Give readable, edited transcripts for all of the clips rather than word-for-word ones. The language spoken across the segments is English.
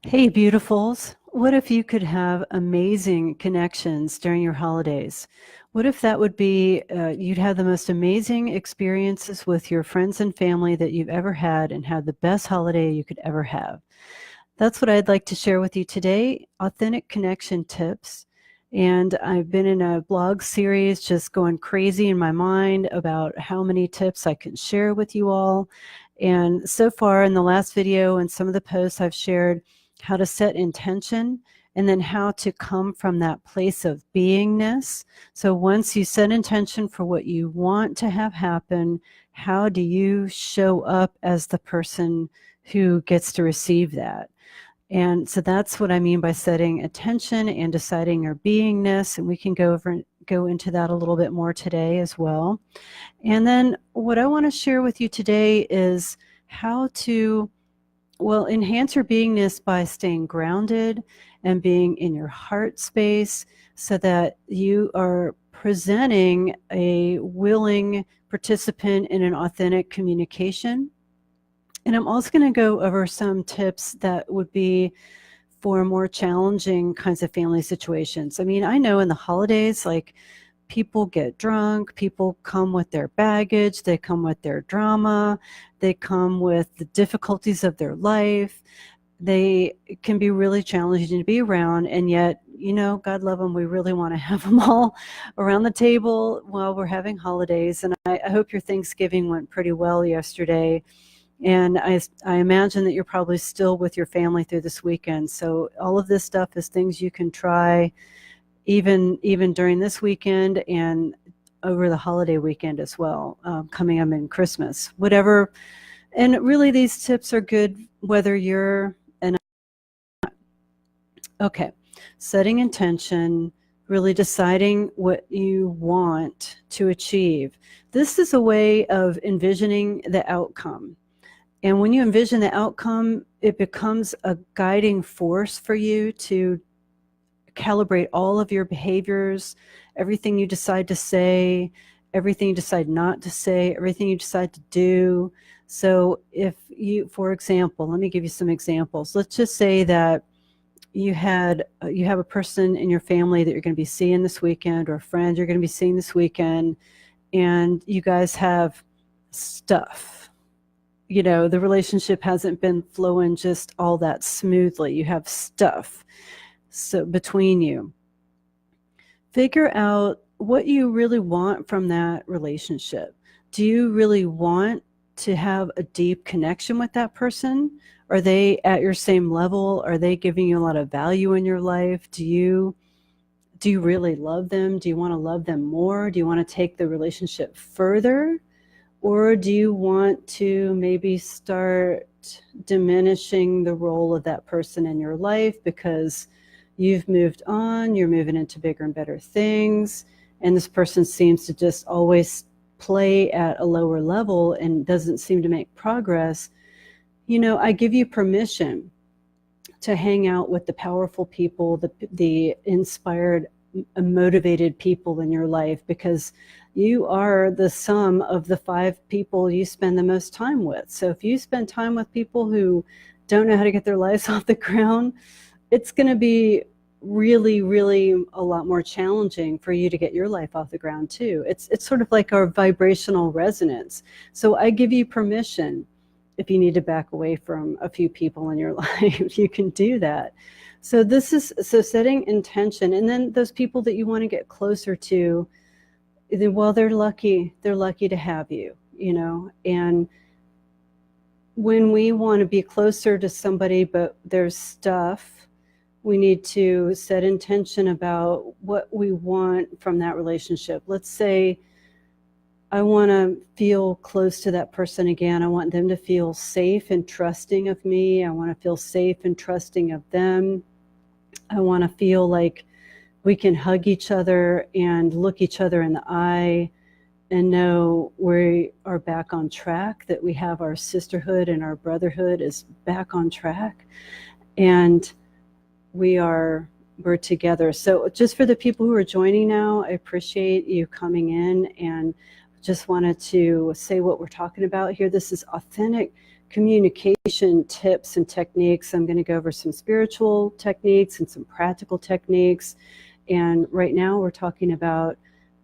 Hey, beautifuls. What if you could have amazing connections during your holidays? What if that would be, you'd have the most amazing experiences with your friends and family that you've ever had and have the best holiday you could ever have? That's what I'd like to share with you today, authentic connection tips. And I've been in a blog series just going crazy in my mind about how many tips I can share with you all. And so far in the last video and some of the posts I've shared how to set intention and then how to come from that place of beingness. So once you set intention for what you want to have happen, how do you show up as the person who gets to receive that? And so that's what I mean by setting attention and deciding your beingness. And we can go into that a little bit more today as well. And then what I want to share with you today is how to, well, enhance your beingness by staying grounded and being in your heart space so that you are presenting a willing participant in an authentic communication. And I'm also going to go over some tips that would be for more challenging kinds of family situations. I mean, I know in the holidays, like people get drunk, people come with their baggage, they come with their drama, they come with the difficulties of their life. They can be really challenging to be around, and yet, you know, God love them, we really want to have them all around the table while we're having holidays. And I hope your Thanksgiving went pretty well yesterday. And I imagine that you're probably still with your family through this weekend. So all of this stuff is things you can try even during this weekend and over the holiday weekend as well, coming up in Christmas, whatever. And really these tips are good whether you're an, okay, setting intention, really deciding what you want to achieve. This is a way of envisioning the outcome. And when you envision the outcome, it becomes a guiding force for you to calibrate all of your behaviors, everything you decide to say, everything you decide not to say, everything you decide to do. So if you, for example, let me give you some examples. Let's just say that you have a person in your family that you're going to be seeing this weekend, or a friend you're going to be seeing this weekend, and you guys have stuff. You know, the relationship hasn't been flowing just all that smoothly. You have stuff. So between you, figure out what you really want from that relationship. Do you really want to have a deep connection with that person? Are they at your same level? Are they giving you a lot of value in your life? Do you really love them? Do you want to love them more? Do you want to take the relationship further? Or do you want to maybe start diminishing the role of that person in your life because you've moved on, you're moving into bigger and better things, and this person seems to just always play at a lower level and doesn't seem to make progress? You know, I give you permission to hang out with the powerful people, the inspired, motivated people in your life, because you are the sum of the 5 people you spend the most time with. So if you spend time with people who don't know how to get their lives off the ground, it's going to be really, really a lot more challenging for you to get your life off the ground too. It's sort of like our vibrational resonance. So I give you permission. If you need to back away from a few people in your life, you can do that. So this is, so setting intention, and then those people that you want to get closer to, well, they're lucky to have you, you know. And when we want to be closer to somebody but there's stuff, we need to set intention about what we want from that relationship. Let's say I want to feel close to that person again. I want them to feel safe and trusting of me. I want to feel safe and trusting of them. I want to feel like we can hug each other and look each other in the eye and know we are back on track, that we have our sisterhood and our brotherhood is back on track, and we're together. So just for the people who are joining now, I appreciate you coming in, and just wanted to say what we're talking about here. This is authentic communication tips and techniques. I'm going to go over some spiritual techniques and some practical techniques. And right now we're talking about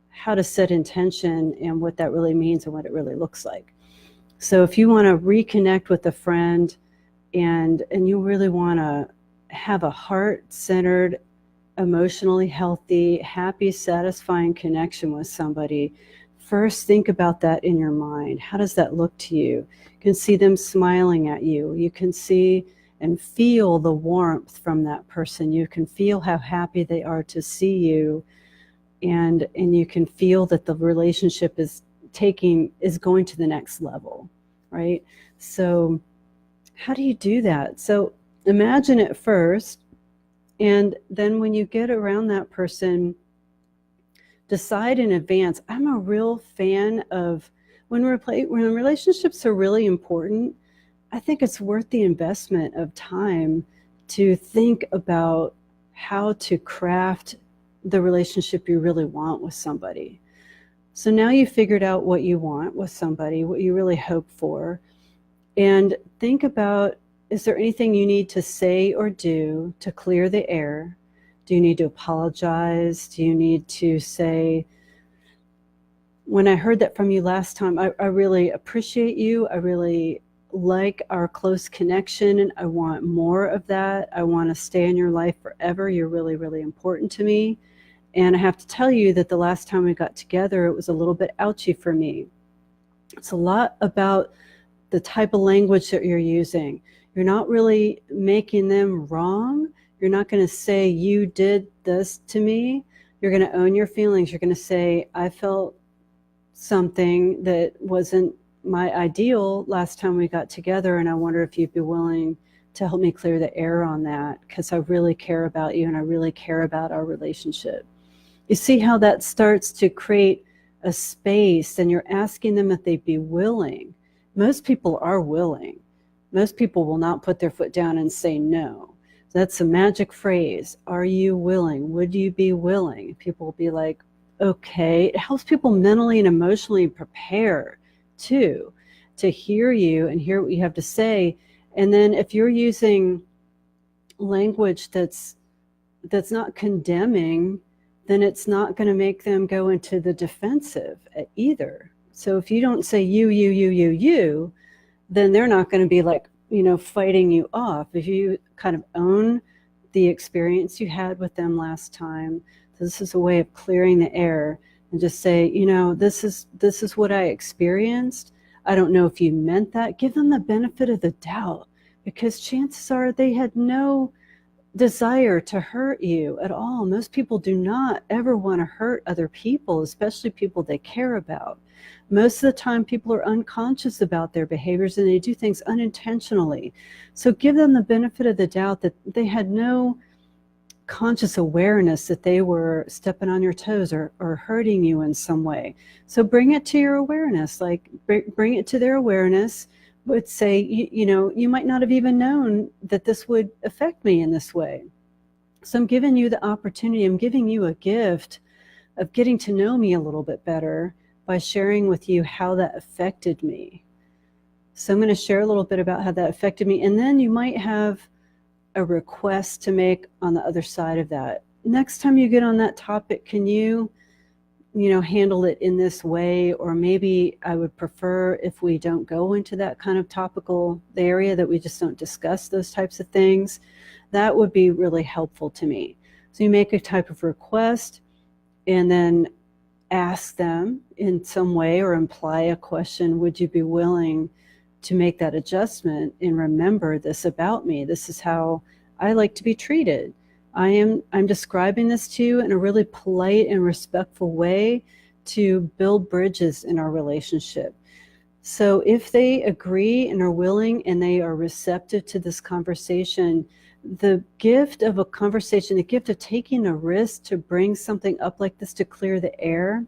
how to set intention and what that really means and what it really looks like. So if you want to reconnect with a friend and you really want to have a heart-centered, emotionally healthy, happy, satisfying connection with somebody, first think about that in your mind. How does that look to you? You can see them smiling at you. You can see and feel the warmth from that person. You can feel how happy they are to see you. And you can feel that the relationship is going to the next level, right? So how do you do that? So imagine it first, and then when you get around that person, decide in advance. I'm a real fan of when relationships are really important, I think it's worth the investment of time to think about how to craft the relationship you really want with somebody. So now you figured out what you want with somebody, what you really hope for, and think about, is there anything you need to say or do to clear the air? Do you need to apologize? Do you need to say, when I heard that from you last time, I really appreciate you. I really like our close connection, and I want more of that. I want to stay in your life forever. You're really, really important to me. And I have to tell you that the last time we got together, it was a little bit ouchy for me. It's a lot about the type of language that you're using. You're not really making them wrong. You're not going to say, you did this to me. You're going to own your feelings. You're going to say, I felt something that wasn't my ideal last time we got together, and I wonder if you'd be willing to help me clear the air on that, because I really care about you and I really care about our relationship. You see how that starts to create a space, and you're asking them if they'd be willing. Most people are willing. Most people will not put their foot down and say no. That's a magic phrase. Are you willing? Would you be willing? People will be like, okay. It helps people mentally and emotionally prepare too, to hear you and hear what you have to say. And then if you're using language that's not condemning, then it's not going to make them go into the defensive either. So if you don't say you, then they're not going to be like, fighting you off. If you kind of own the experience you had with them last time, this is a way of clearing the air, and just say, this is what I experienced. I don't know if you meant that. Give them the benefit of the doubt, because chances are they had no desire to hurt you at all. Most people do not ever want to hurt other people, especially people they care about. Most of the time, people are unconscious about their behaviors and they do things unintentionally. So give them the benefit of the doubt that they had no conscious awareness that they were stepping on your toes or hurting you in some way. So bring it to your awareness, like bring it to their awareness. Would say, you might not have even known that this would affect me in this way. So I'm giving you the opportunity, I'm giving you a gift of getting to know me a little bit better by sharing with you how that affected me. So I'm going to share a little bit about how that affected me, and then you might have a request to make on the other side of that. Next time you get on that topic, can you handle it in this way? Or maybe I would prefer if we don't go into that kind of topical area, that we just don't discuss those types of things. That would be really helpful to me. So you make a type of request and then ask them in some way or imply a question, would you be willing to make that adjustment and remember this about me? This is how I like to be treated. I'm describing this to you in a really polite and respectful way to build bridges in our relationship. So if they agree and are willing and they are receptive to this conversation, the gift of a conversation, the gift of taking a risk to bring something up like this to clear the air,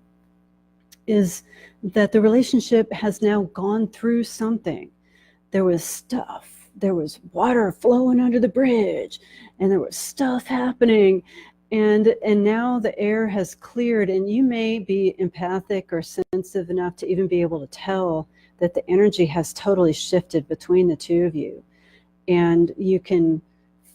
is that the relationship has now gone through something. There was stuff. There was water flowing under the bridge, and there was stuff happening, and now the air has cleared, and you may be empathic or sensitive enough to even be able to tell that the energy has totally shifted between the two of you. And you can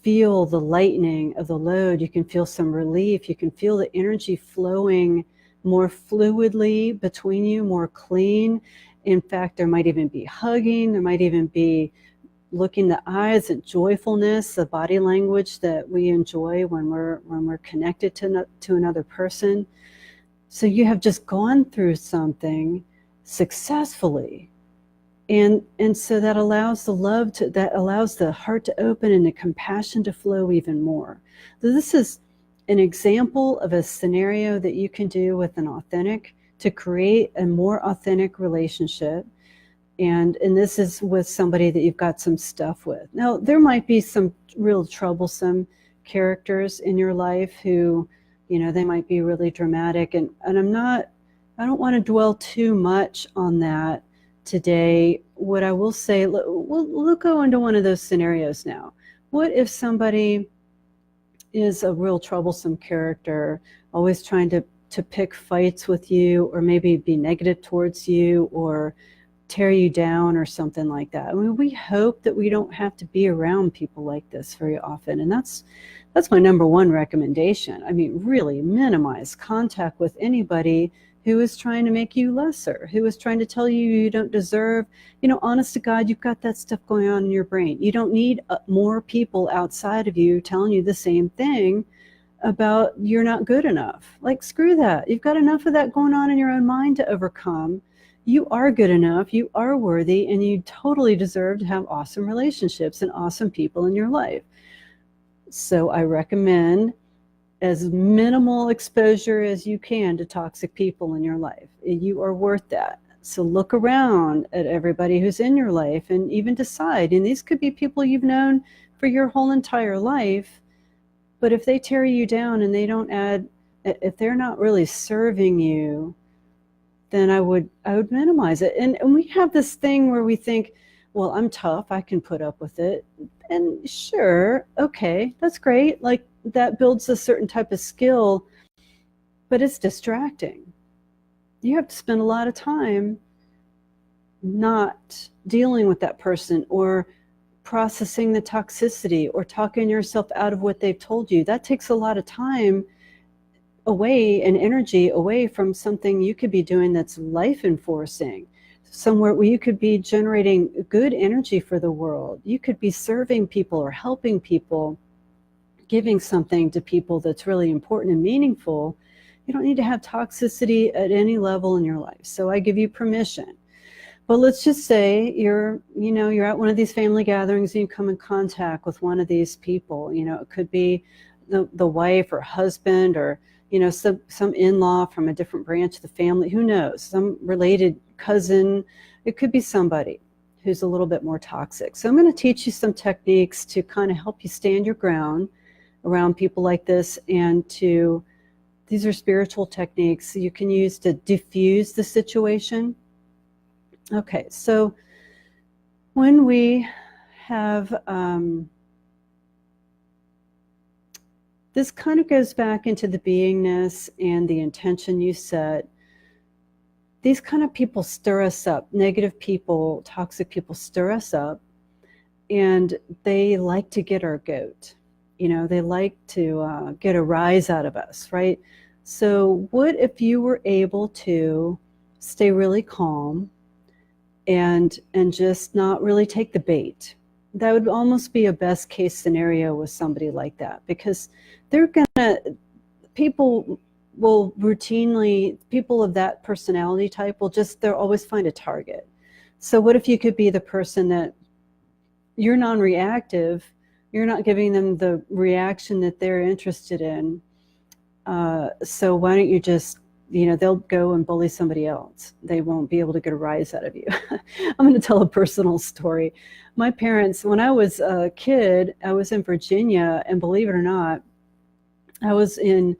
feel the lightening of the load. You can feel some relief. You can feel the energy flowing more fluidly between you, more clean. In fact, there might even be hugging. There might even be looking the eyes and joyfulness, the body language that we enjoy when we're connected to another person. So you have just gone through something successfully. And so that allows that allows the heart to open and the compassion to flow even more. So this is an example of a scenario that you can do with an authentic to create a more authentic relationship. And this is with somebody that you've got some stuff with. Now, there might be some real troublesome characters in your life who, they might be really dramatic. And I don't want to dwell too much on that today. What I will say, we'll go into one of those scenarios now. What if somebody is a real troublesome character, always trying to pick fights with you, or maybe be negative towards you, or tear you down, or something like that? I mean, we hope that we don't have to be around people like this very often. And that's my number one recommendation. I mean, really minimize contact with anybody who is trying to make you lesser, who is trying to tell you you don't deserve. Honest to God, you've got that stuff going on in your brain. You don't need more people outside of you telling you the same thing about you're not good enough. Like, screw that. You've got enough of that going on in your own mind to overcome. You are good enough, you are worthy, and you totally deserve to have awesome relationships and awesome people in your life. So I recommend as minimal exposure as you can to toxic people in your life. You are worth that. So look around at everybody who's in your life and even decide. And these could be people you've known for your whole entire life. But if they tear you down and they don't add, if they're not really serving you, then I would minimize it. And we have this thing where we think, well, I'm tough, I can put up with it. And sure, okay, that's great. Like, that builds a certain type of skill, but it's distracting. You have to spend a lot of time not dealing with that person, or processing the toxicity, or talking yourself out of what they've told you. That takes a lot of time away and energy away from something you could be doing that's life enforcing, somewhere where you could be generating good energy for the world. You could be serving people or helping people, giving something to people that's really important and meaningful. You don't need to have toxicity at any level in your life. So I give you permission. But let's just say you're at one of these family gatherings and you come in contact with one of these people. It could be the wife or husband, or some in-law from a different branch of the family, who knows, some related cousin. It could be somebody who's a little bit more toxic. So I'm going to teach you some techniques to kind of help you stand your ground around people like this, and these are spiritual techniques you can use to diffuse the situation. Okay, so when we have this kind of goes back into the beingness and the intention you set. These kind of people stir us up. Negative people, toxic people stir us up, and they like to get our goat. They like to get a rise out of us, right? So what if you were able to stay really calm and just not really take the bait? That would almost be a best case scenario with somebody like that, because people will routinely, people of that personality type they'll always find a target. So what if you could be the person that you're non-reactive, you're not giving them the reaction that they're interested in. So why don't you just, they'll go and bully somebody else. They won't be able to get a rise out of you. I'm going to tell a personal story. My parents, when I was a kid, I was in Virginia, and believe it or not, I was in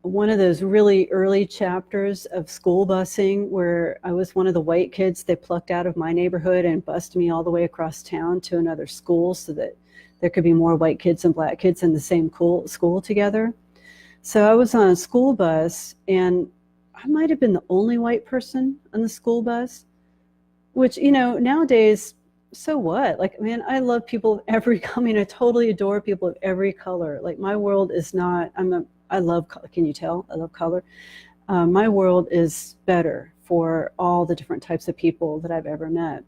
one of those really early chapters of school busing, where I was one of the white kids they plucked out of my neighborhood and bused me all the way across town to another school so that there could be more white kids and black kids in the same school together. So I was on a school bus, and I might have been the only white person on the school bus. which, nowadays, so what? Like, man, I love people of every, I mean, I totally adore people of every color. Like, my world is not, I love, can you tell? I love color. My world is better for all the different types of people that I've ever met.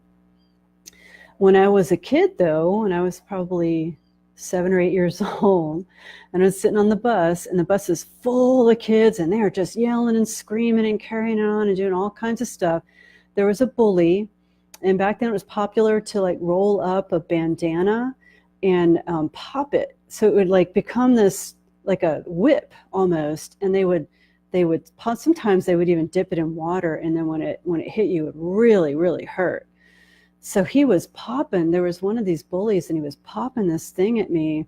When I was a kid, though, when I was probably 7 or 8 years old, and I was sitting on the bus, and the bus is full of kids, and they're just yelling and screaming and carrying on and doing all kinds of stuff. There was a bully, and back then it was popular to like roll up a bandana and pop it, so it would like become this like a whip almost, and they would sometimes they would even dip it in water, and then when it hit you, it really, really hurt. So he was popping, there was one of these bullies, and he was popping this thing at me,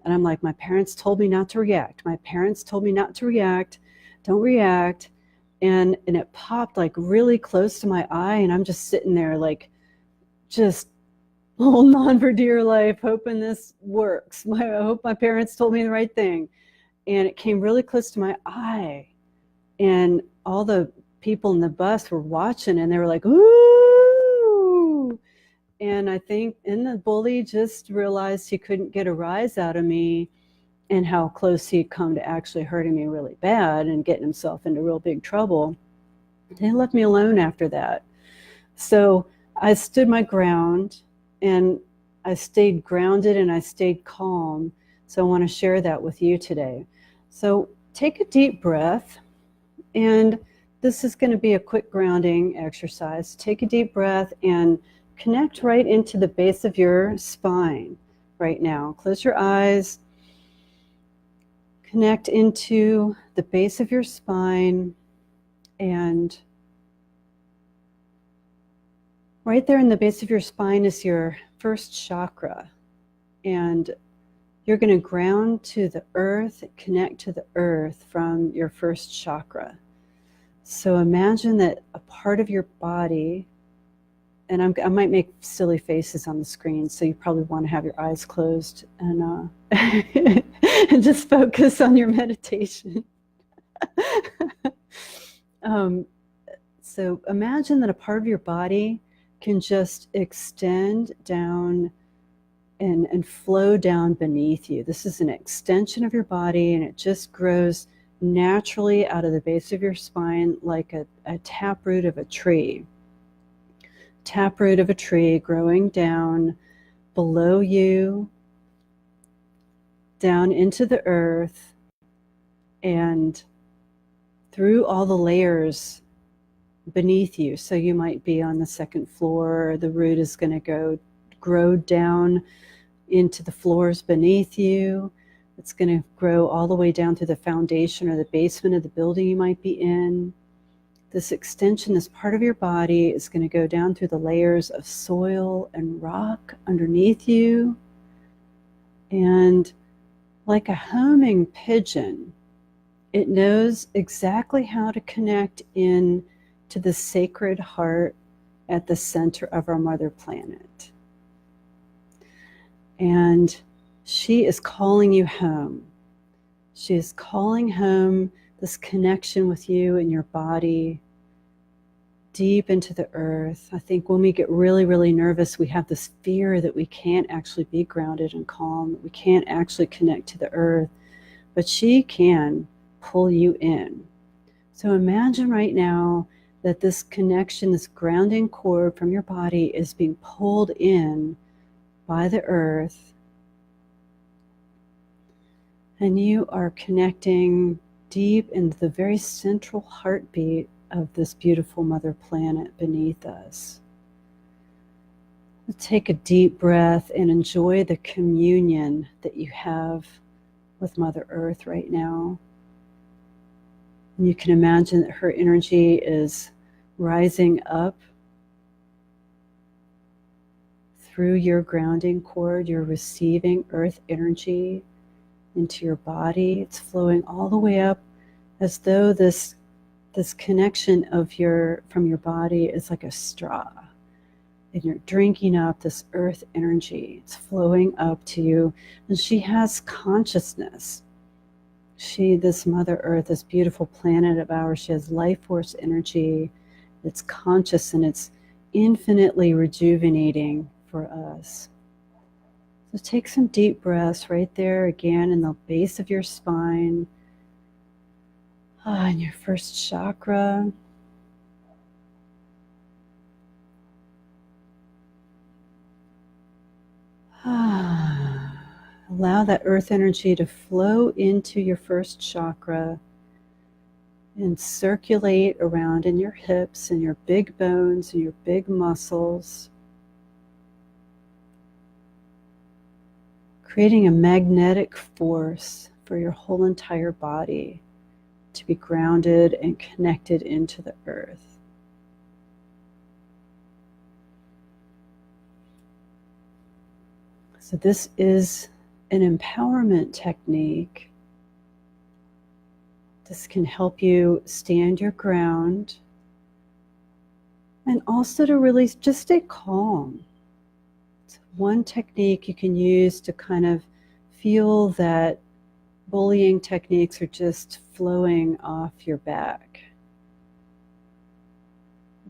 and I'm like, my parents told me not to react. My parents told me not to react. Don't react. And it popped like really close to my eye, and I'm just sitting there like just holding on for dear life, hoping this works. I hope my parents told me the right thing. And it came really close to my eye, and all the people in the bus were watching, and they were like, ooh. And I think, and the bully just realized he couldn't get a rise out of me, and how close he'd come to actually hurting me really bad and getting himself into real big trouble. He left me alone after that. So I stood my ground, and I stayed grounded, and I stayed calm. So I want to share that with you today. So take a deep breath, and this is going to be a quick grounding exercise. Take a deep breath and connect right into the base of your spine right now. Close your eyes. Connect into the base of your spine, and right there in the base of your spine is your first chakra. And you're going to ground to the earth, connect to the earth from your first chakra. So imagine that a part of your body, and I might make silly faces on the screen, so you probably want to have your eyes closed and and just focus on your meditation. So imagine that a part of your body can just extend down and flow down beneath you. This is an extension of your body, and it just grows naturally out of the base of your spine like a taproot of a tree. Taproot of a tree growing down below you, down into the earth, and through all the layers beneath you. So you might be on the second floor. The root is going to grow down into the floors beneath you. It's going to grow all the way down to the foundation or the basement of the building you might be in. This extension, this part of your body, is going to go down through the layers of soil and rock underneath you. And like a homing pigeon, it knows exactly how to connect in to the sacred heart at the center of our mother planet. And she is calling you home. She is calling home this connection with you and your body deep into the earth. I think when we get really, really nervous, we have this fear that we can't actually be grounded and calm, that we can't actually connect to the earth, but she can pull you in. So imagine right now that this connection, this grounding cord from your body is being pulled in by the earth, and you are connecting deep into the very central heartbeat of this beautiful mother planet beneath us. Take a deep breath and enjoy the communion that you have with Mother Earth right now. And you can imagine that her energy is rising up through your grounding cord. You're receiving earth energy into your body. It's flowing all the way up as though this connection from your body is like a straw. And you're drinking up this earth energy. It's flowing up to you. And she has consciousness. This Mother Earth, this beautiful planet of ours, she has life force energy. It's conscious, and it's infinitely rejuvenating for us. So take some deep breaths right there again in the base of your spine, in your first chakra. Allow that earth energy to flow into your first chakra and circulate around in your hips and your big bones and your big muscles, creating a magnetic force for your whole entire body to be grounded and connected into the earth. So this is an empowerment technique. This can help you stand your ground and also to really just stay calm. It's one technique you can use to kind of feel that bullying techniques are just flowing off your back.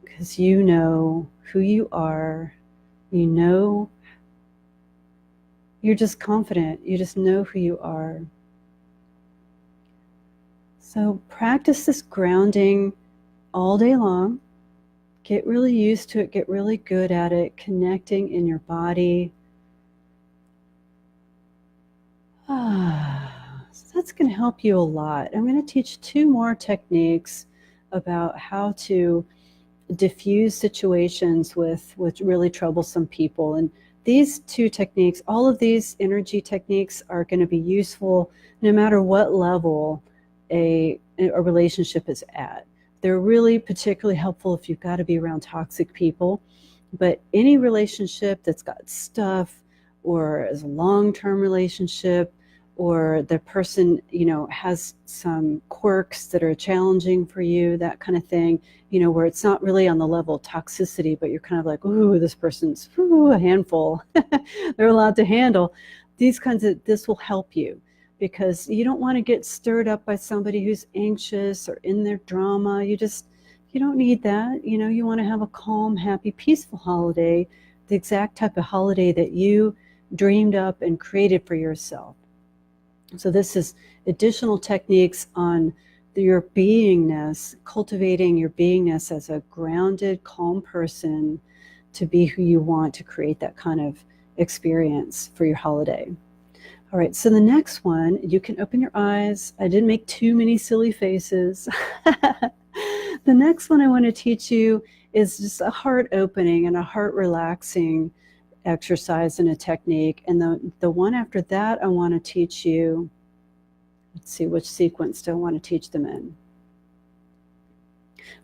Because you know who you are, you know, you're just confident, you just know who you are. So practice this grounding all day long. Get really used to it, get really good at it, connecting in your body. So that's going to help you a lot. I'm going to teach 2 more techniques about how to diffuse situations with really troublesome people. And these 2 techniques, all of these energy techniques are going to be useful no matter what level a relationship is at. They're really particularly helpful if you've got to be around toxic people. But any relationship that's got stuff, or is a long-term relationship, or the person, has some quirks that are challenging for you, that kind of thing, where it's not really on the level of toxicity, but you're kind of like, ooh, this person's a handful. They're a lot to handle. This will help you, because you don't want to get stirred up by somebody who's anxious or in their drama. You don't need that. You want to have a calm, happy, peaceful holiday, the exact type of holiday that you dreamed up and created for yourself. So this is additional techniques on your beingness, cultivating your beingness as a grounded, calm person to be who you want, to create that kind of experience for your holiday. All right, so the next one, you can open your eyes. I didn't make too many silly faces. The next one I want to teach you is just a heart opening and a heart relaxing exercise and a technique. And the one after that, I want to teach you, let's see, which sequence do I want to teach them in?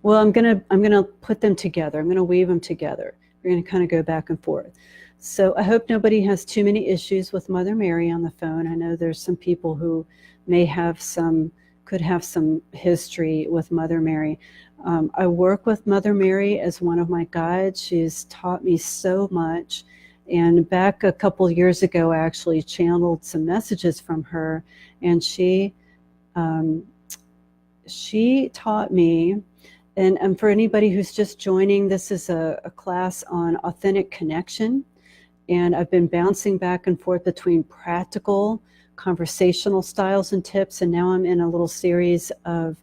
Well, I'm gonna put them together. I'm gonna weave them together. We're gonna kind of go back and forth. So I hope nobody has too many issues with Mother Mary on the phone. I know there's some people who could have some history with Mother Mary. I work with Mother Mary as one of my guides. She's taught me so much. And back a couple years ago, I actually channeled some messages from her, and she taught me, and for anybody who's just joining, this is a class on authentic connection. And I've been bouncing back and forth between practical conversational styles and tips, and now I'm in a little series of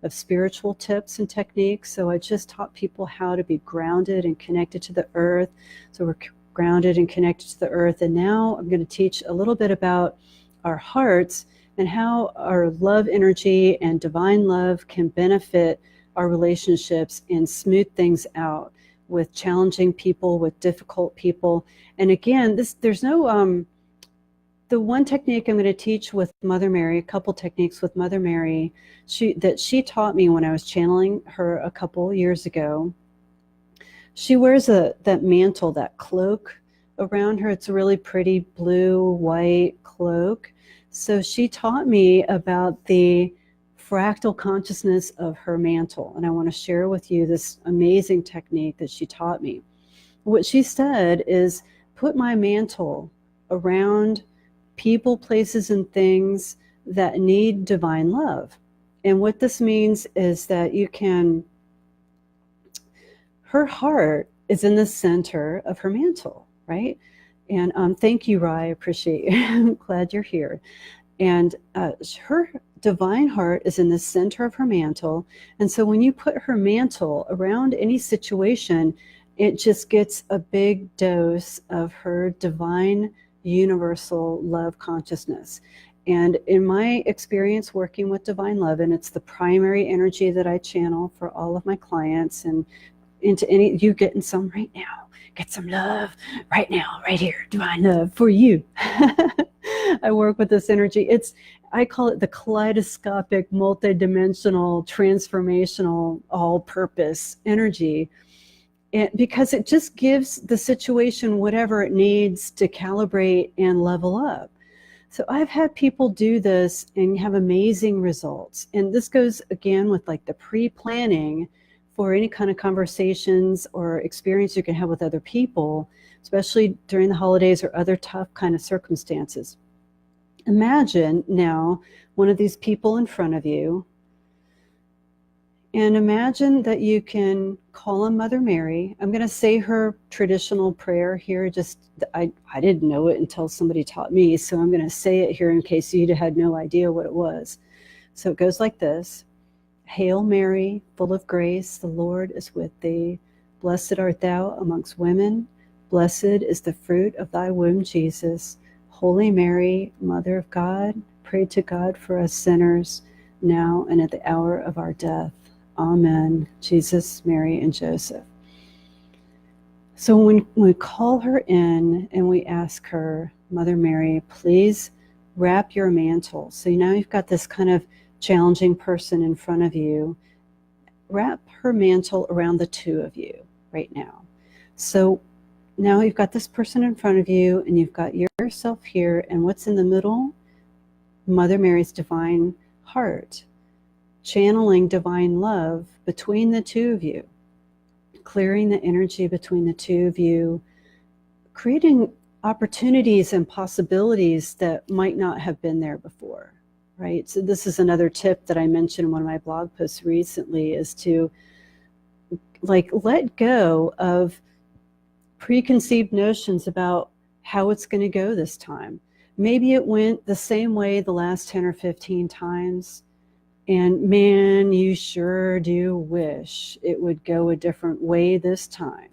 spiritual tips and techniques. So I just taught people how to be grounded and connected to the earth. So we're grounded and connected to the earth. And now I'm going to teach a little bit about our hearts and how our love energy and divine love can benefit our relationships and smooth things out with challenging people, with difficult people. And again, there's no, the one technique I'm going to teach with Mother Mary, a couple techniques with Mother Mary, that she taught me when I was channeling her a couple years ago. She wears that mantle, that cloak around her. It's a really pretty blue, white cloak. So she taught me about the fractal consciousness of her mantle. And I want to share with you this amazing technique that she taught me. What she said is, put my mantle around people, places, and things that need divine love. And what this means is that you can, her heart is in the center of her mantle, right? And thank you, Rai. I appreciate you. I'm glad you're here. And her divine heart is in the center of her mantle. And so when you put her mantle around any situation, it just gets a big dose of her divine universal love consciousness. And in my experience working with divine love, and it's the primary energy that I channel for all of my clients, and into any, you getting some right now, get some love right now, right here, divine love for you. I work with this energy. I call it the kaleidoscopic, multidimensional, transformational, all-purpose energy. And because it just gives the situation whatever it needs to calibrate and level up. So I've had people do this and have amazing results. And this goes again with like the pre-planning for any kind of conversations or experience you can have with other people, especially during the holidays or other tough kind of circumstances. Imagine now one of these people in front of you, and imagine that you can call on Mother Mary. I'm going to say her traditional prayer here. I didn't know it until somebody taught me, so I'm going to say it here in case you had no idea what it was. So it goes like this. Hail Mary, full of grace, the Lord is with thee. Blessed art thou amongst women. Blessed is the fruit of thy womb, Jesus. Holy Mary, Mother of God, pray to God for us sinners, now and at the hour of our death. Amen. Jesus, Mary, and Joseph. So when we call her in and we ask her, Mother Mary, please wrap your mantle. So now you've got this kind of challenging person in front of you. Wrap her mantle around the two of you right now. So now you've got this person in front of you and you've got yourself here, and what's in the middle? Mother Mary's divine heart, channeling divine love between the two of you, clearing the energy between the two of you, creating opportunities and possibilities that might not have been there before, right? So this is another tip that I mentioned in one of my blog posts recently, is to let go of preconceived notions about how it's going to go this time. Maybe it went the same way the last 10 or 15 times. And man, you sure do wish it would go a different way this time.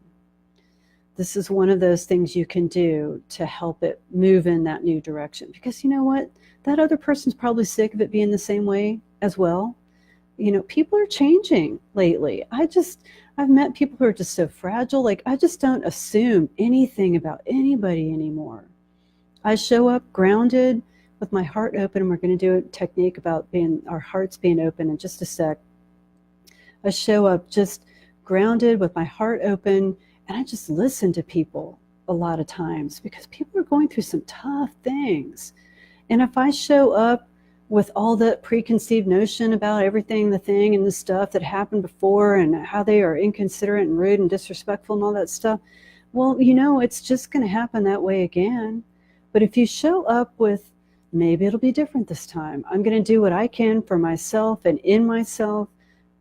This is one of those things you can do to help it move in that new direction. Because you know what? That other person's probably sick of it being the same way as well. You know, people are changing lately. I've met people who are just so fragile. I just don't assume anything about anybody anymore. I show up grounded with my heart open, and we're going to do a technique about our hearts being open in just a sec. I show up just grounded with my heart open, and I just listen to people a lot of times because people are going through some tough things. And if I show up with all that preconceived notion about everything, the thing and the stuff that happened before and how they are inconsiderate and rude and disrespectful and all that stuff, well, you know, it's just going to happen that way again. But if you show up with, maybe it'll be different this time. I'm going to do what I can for myself and in myself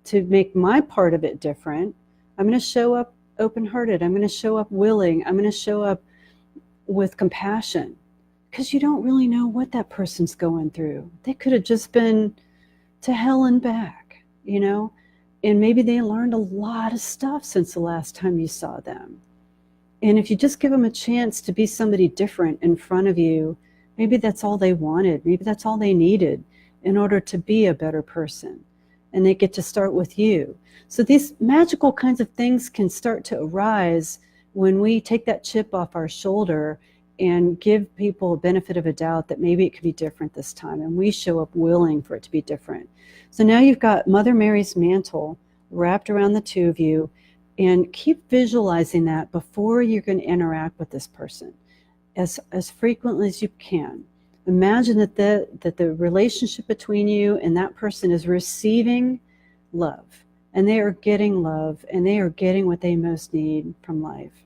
to make my part of it different. I'm going to show up open-hearted. I'm going to show up willing. I'm going to show up with compassion, because you don't really know what that person's going through. They could have just been to hell and back, you know, and maybe they learned a lot of stuff since the last time you saw them. And if you just give them a chance to be somebody different in front of you, maybe that's all they wanted. Maybe that's all they needed in order to be a better person. And they get to start with you. So these magical kinds of things can start to arise when we take that chip off our shoulder and give people a benefit of a doubt that maybe it could be different this time. And we show up willing for it to be different. So now you've got Mother Mary's mantle wrapped around the two of you, and keep visualizing that before you're going to interact with this person as frequently as you can. Imagine that the relationship between you and that person is receiving love, and they are getting love, and they are getting what they most need from life.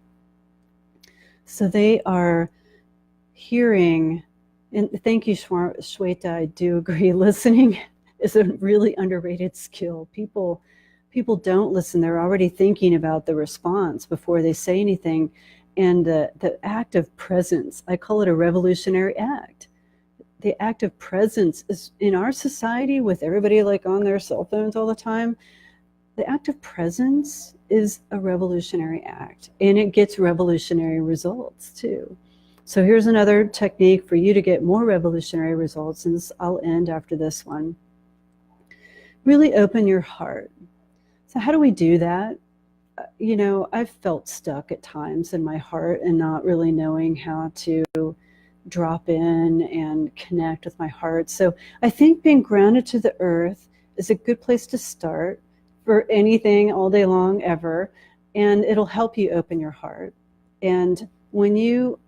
So they are hearing, and thank you, Shweta, I do agree, listening is a really underrated skill. People people don't listen. They're already thinking about the response before they say anything. And the act of presence, I call it a revolutionary act. The act of presence is, in our society, with everybody like on their cell phones all the time, the act of presence is a revolutionary act, and it gets revolutionary results too. So here's another technique for you to get more revolutionary results, and I'll end after this one. Really open your heart. So how do we do that? You know, I've felt stuck at times in my heart and not really knowing how to drop in and connect with my heart. So I think being grounded to the earth is a good place to start for anything all day long ever, and it'll help you open your heart. And when you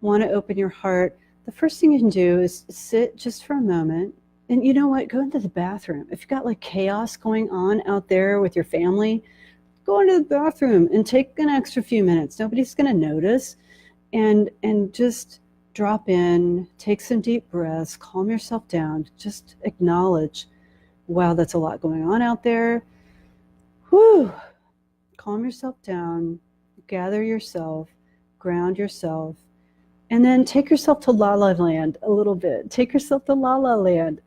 want to open your heart, the first thing you can do is sit just for a moment. And you know what? Go into the bathroom. If you've got like chaos going on out there with your family, go into the bathroom and take an extra few minutes. Nobody's going to notice. And just drop in, take some deep breaths, calm yourself down, just acknowledge, wow, that's a lot going on out there. Whew. Calm yourself down, gather yourself, ground yourself, and then take yourself to La La Land a little bit. Take yourself to La La Land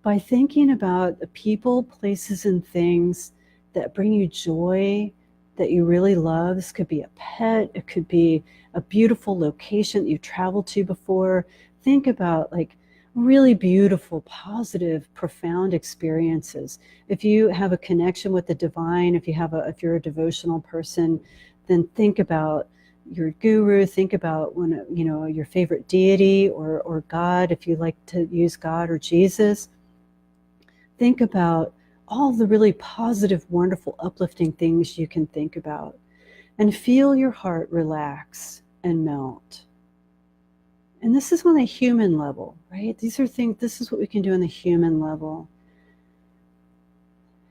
by thinking about the people, places, and things that bring you joy, that you really love. This could be a pet. It could be a beautiful location that you've traveled to before. Think about like really beautiful, positive, profound experiences. If you have a connection with the divine, if you're a devotional person, then think about your guru, think about your favorite deity or God, if you like to use God or Jesus. Think about all the really positive, wonderful, uplifting things you can think about, and feel your heart relax and melt. And this is on the human level, right? This is what we can do on the human level.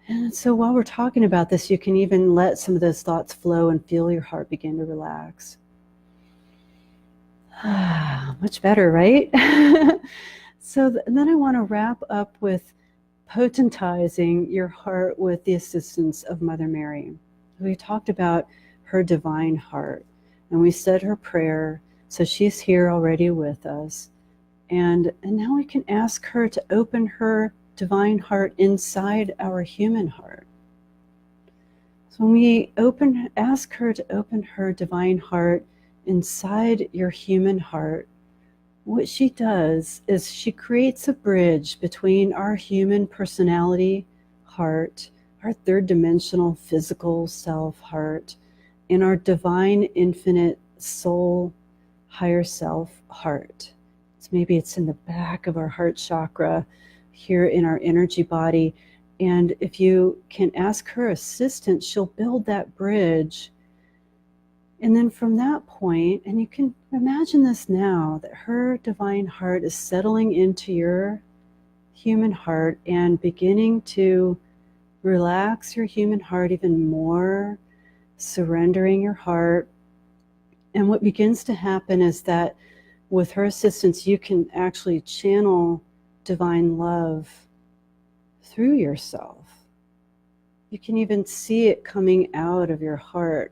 And so while we're talking about this, you can even let some of those thoughts flow and feel your heart begin to relax. Much better, right? Then I want to wrap up with potentizing your heart with the assistance of Mother Mary. We talked about her divine heart, and we said her prayer, so she's here already with us. And now we can ask her to open her divine heart inside our human heart. So when we ask her to open her divine heart inside your human heart, what she does is she creates a bridge between our human personality heart, our third dimensional physical self heart, and our divine infinite soul higher self heart. So maybe it's in the back of our heart chakra, here in our energy body. And if you can ask her assistance, she'll build that bridge. And then from that point, and you can imagine this now, that her divine heart is settling into your human heart and beginning to relax your human heart even more, surrendering your heart. And what begins to happen is that with her assistance, you can actually channel divine love through yourself. You can even see it coming out of your heart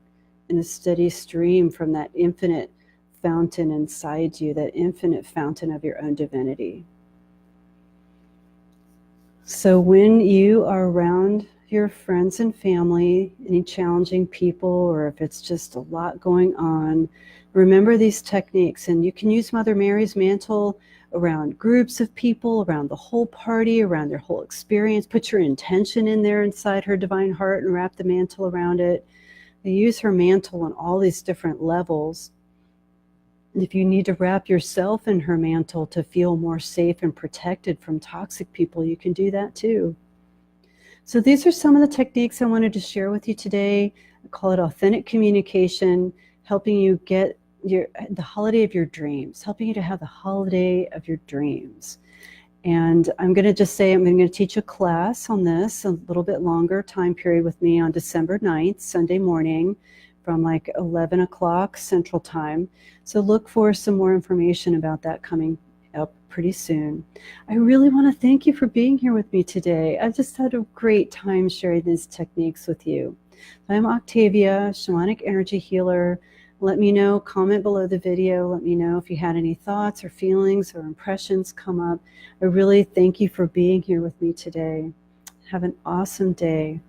in a steady stream from that infinite fountain inside you, that infinite fountain of your own divinity. So when you are around your friends and family, any challenging people, or if it's just a lot going on, remember these techniques. And you can use Mother Mary's mantle around groups of people, around the whole party, around their whole experience. Put your intention in there inside her divine heart and wrap the mantle around it. You use her mantle on all these different levels. If you need to wrap yourself in her mantle to feel more safe and protected from toxic people, you can do that too. So these are some of the techniques I wanted to share with you today. I call it authentic communication, helping you get the holiday of your dreams, helping you to have the holiday of your dreams. And I'm going to just say I'm going to teach a class on this, a little bit longer time period with me on December 9th, Sunday morning, from like 11 o'clock Central Time. So look for some more information about that coming up pretty soon. I really want to thank you for being here with me today. I've just had a great time sharing these techniques with you. I'm Octavia, Shamanic Energy Healer. Let me know, comment below the video. Let me know if you had any thoughts or feelings or impressions come up. I really thank you for being here with me today. Have an awesome day.